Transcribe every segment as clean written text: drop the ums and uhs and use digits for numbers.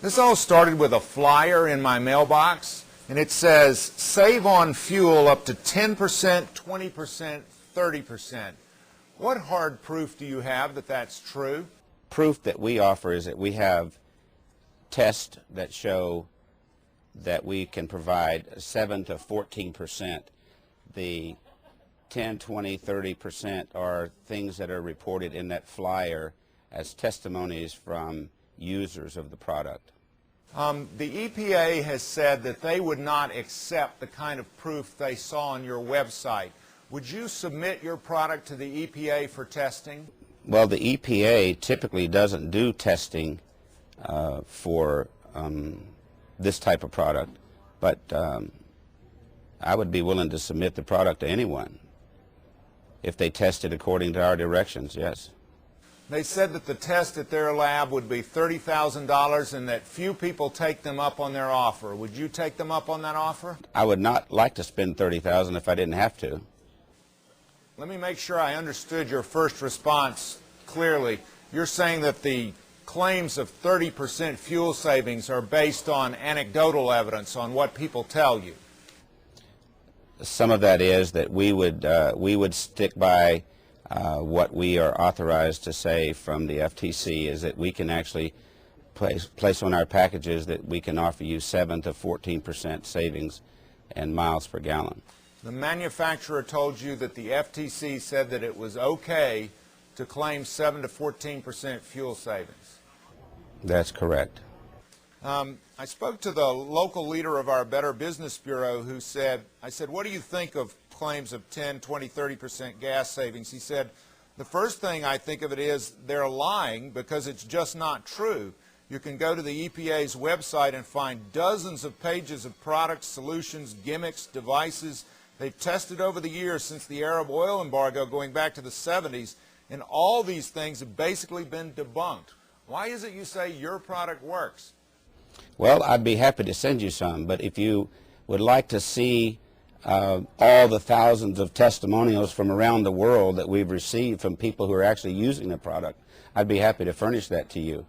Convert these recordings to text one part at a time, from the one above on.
This all started with a flyer in my mailbox, and it says, save on fuel up to 10%, 20%, 30%. What hard proof do you have that that's true? Proof that we offer is that we have tests that show that we can provide 7 to 14%. The 10, 20, 30% are things that are reported in that flyer as testimonies from users of the product. The EPA has said that they would not accept the kind of proof they saw on your website. Would you submit your product to the EPA for testing? Well, the EPA typically doesn't do testing for this type of product, but I would be willing to submit the product to anyone if they test it according to our directions, yes. They said that the test at their lab would be $30,000 and that few people take them up on their offer. Would you take them up on that offer? I would not like to spend $30,000 if I didn't have to. Let me make sure I understood your first response clearly. You're saying that the claims of 30% fuel savings are based on anecdotal evidence, on what people tell you. Some of that is that we would stick by what we are authorized to say from the FTC, is that we can actually place on our packages that we can offer you 7 to 14% savings in miles per gallon. The manufacturer told you that the FTC said that it was okay to claim 7 to 14% fuel savings. That's correct. I spoke to the local leader of our Better Business Bureau who said, I said, what do you think of claims of 10, 20, 30% gas savings? He said, the first thing I think of it is they're lying because it's just not true. You can go to the EPA's website and find dozens of pages of products, solutions, gimmicks, devices. They've tested over the years since the Arab oil embargo going back to the 70s, and all these things have basically been debunked. Why is it you say your product works? Well, I'd be happy to send you some, but if you would like to see all the thousands of testimonials from around the world that we've received from people who are actually using the product, I'd be happy to furnish that to you.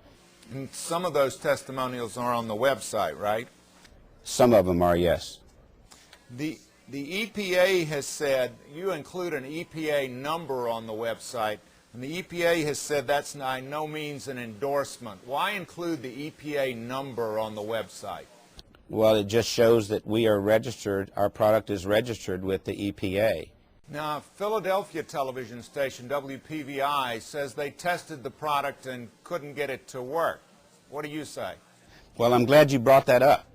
And some of those testimonials are on the website, right? Some of them are, yes. The EPA has said, you include an EPA number on the website, and the EPA has said that's by no means an endorsement. Why include the EPA number on the website? Well, it just shows that we are registered, our product is registered with the EPA. Now, Philadelphia television station WPVI says they tested the product and couldn't get it to work. What do you say? Well, I'm glad you brought that up.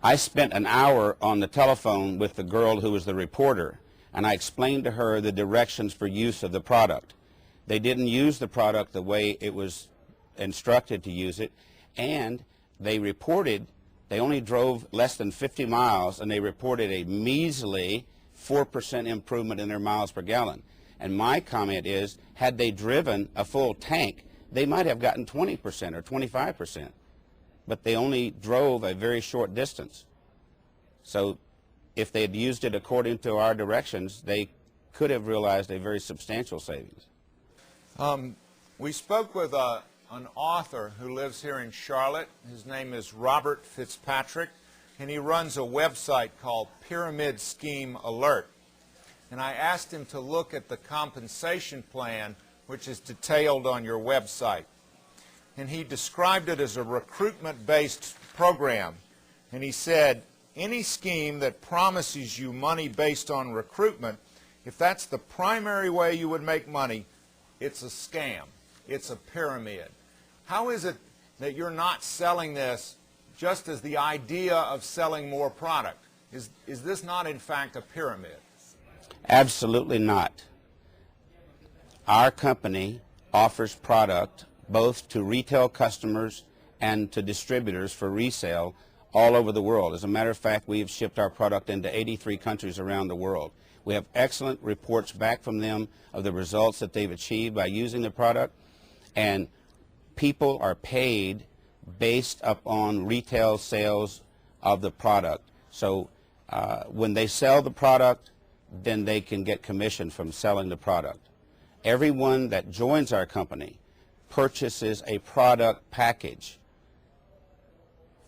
I spent an hour on the telephone with the girl who was the reporter, and I explained to her the directions for use of the product. They didn't use the product the way it was instructed to use it, and they reported, they only drove less than 50 miles, and they reported a measly 4% improvement in their miles per gallon. And my comment is, had they driven a full tank, they might have gotten 20% or 25%. But they only drove a very short distance. So if they had used it according to our directions, they could have realized a very substantial savings. We spoke with an author who lives here in Charlotte. His name is Robert Fitzpatrick, and he runs a website called Pyramid Scheme Alert. And I asked him to look at the compensation plan, which is detailed on your website. And he described it as a recruitment-based program. And he said, any scheme that promises you money based on recruitment, if that's the primary way you would make money, it's a scam. It's a pyramid. How is it that you're not selling this just as the idea of selling more product? Is this not, in fact, a pyramid? Absolutely not. Our company offers product both to retail customers and to distributors for resale all over the world. As a matter of fact, we have shipped our product into 83 countries around the world. We have excellent reports back from them of the results that they've achieved by using the product, and people are paid based upon retail sales of the product. So when they sell the product, then they can get commission from selling the product. Everyone that joins our company purchases a product package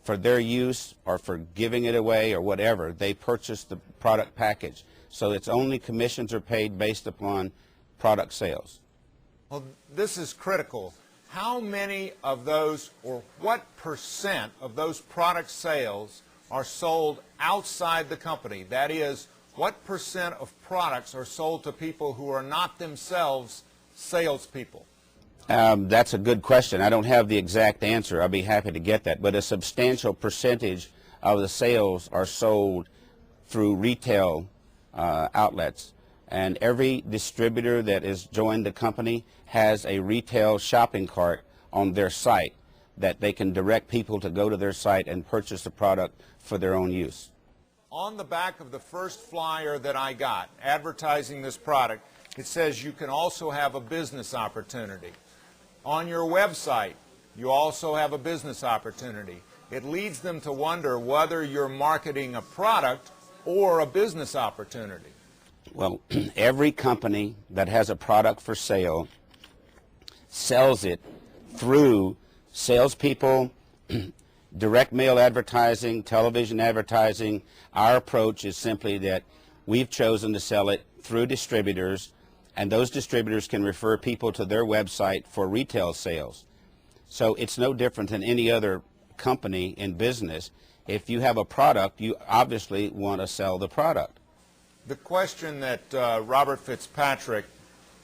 for their use or for giving it away or whatever. They purchase the product package. So it's only commissions are paid based upon product sales. Well, this is critical. How many of those, or what percent of those product sales are sold outside the company? That is, what percent of products are sold to people who are not themselves salespeople? That's a good question. I don't have the exact answer. I'll be happy to get that. But a substantial percentage of the sales are sold through retail outlets. And every distributor that has joined the company has a retail shopping cart on their site that they can direct people to go to their site and purchase the product for their own use. On the back of the first flyer that I got advertising this product, it says you can also have a business opportunity. On your website, you also have a business opportunity. It leads them to wonder whether you're marketing a product or a business opportunity. Well, every company that has a product for sale sells it through salespeople, direct mail advertising, television advertising. Our approach is simply that we've chosen to sell it through distributors, and those distributors can refer people to their website for retail sales. So it's no different than any other company in business. If you have a product, you obviously want to sell the product. The question that Robert Fitzpatrick,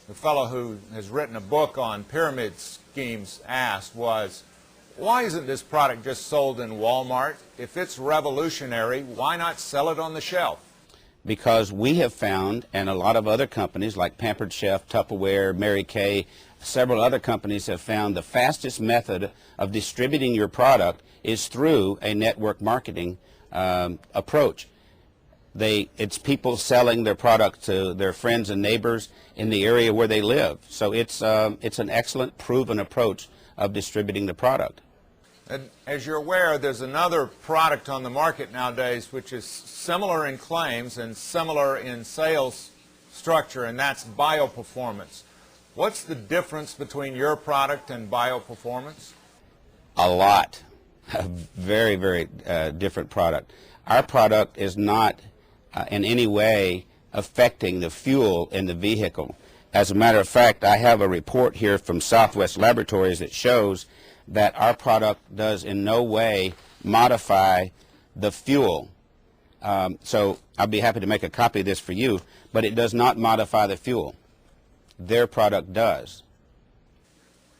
the fellow who has written a book on pyramid schemes, asked was, why isn't this product just sold in Walmart? If it's revolutionary, why not sell it on the shelf? Because we have found, and a lot of other companies like Pampered Chef, Tupperware, Mary Kay, several other companies have found the fastest method of distributing your product is through a network marketing approach. It's people selling their product to their friends and neighbors in the area where they live. So it's an excellent, proven approach of distributing the product. And as you're aware, there's another product on the market nowadays which is similar in claims and similar in sales structure, and that's BioPerformance. What's the difference between your product and BioPerformance? A lot. A very, very different product. Our product is not in any way affecting the fuel in the vehicle. As a matter of fact, I have a report here from Southwest Laboratories that shows that our product does in no way modify the fuel. So I'll be happy to make a copy of this for you, but it does not modify the fuel. Their product does.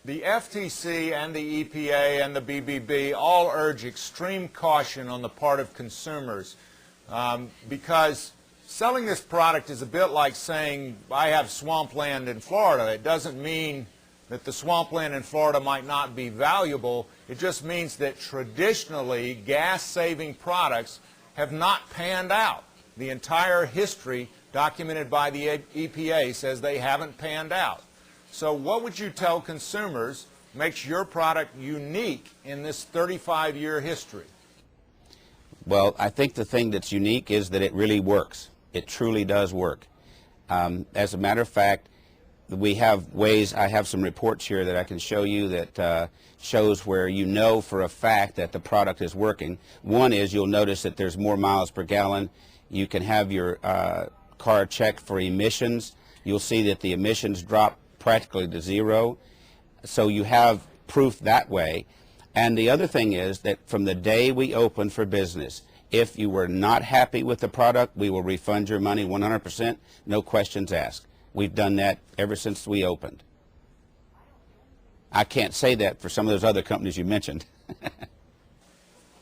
The FTC and the EPA and the BBB all urge extreme caution on the part of consumers because selling this product is a bit like saying, I have swampland in Florida. It doesn't mean that the swampland in Florida might not be valuable. It just means that traditionally gas-saving products have not panned out. The entire history documented by the EPA says they haven't panned out. So what would you tell consumers makes your product unique in this 35-year history? Well, I think the thing that's unique is that it really works. It truly does work. As a matter of fact, we have ways, I have some reports here that I can show you that shows where you know for a fact that the product is working. One is you'll notice that there's more miles per gallon. You can have your car checked for emissions. You'll see that the emissions drop practically to zero. So you have proof that way. And the other thing is that from the day we open for business, if you were not happy with the product, we will refund your money 100%, no questions asked. We've done that ever since we opened. I can't say that for some of those other companies you mentioned.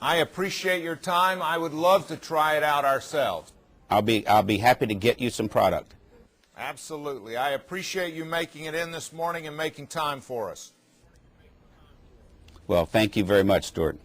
I appreciate your time. I would love to try it out ourselves. I'll be happy to get you some product. Absolutely. I appreciate you making it in this morning and making time for us. Well, thank you very much, Stuart.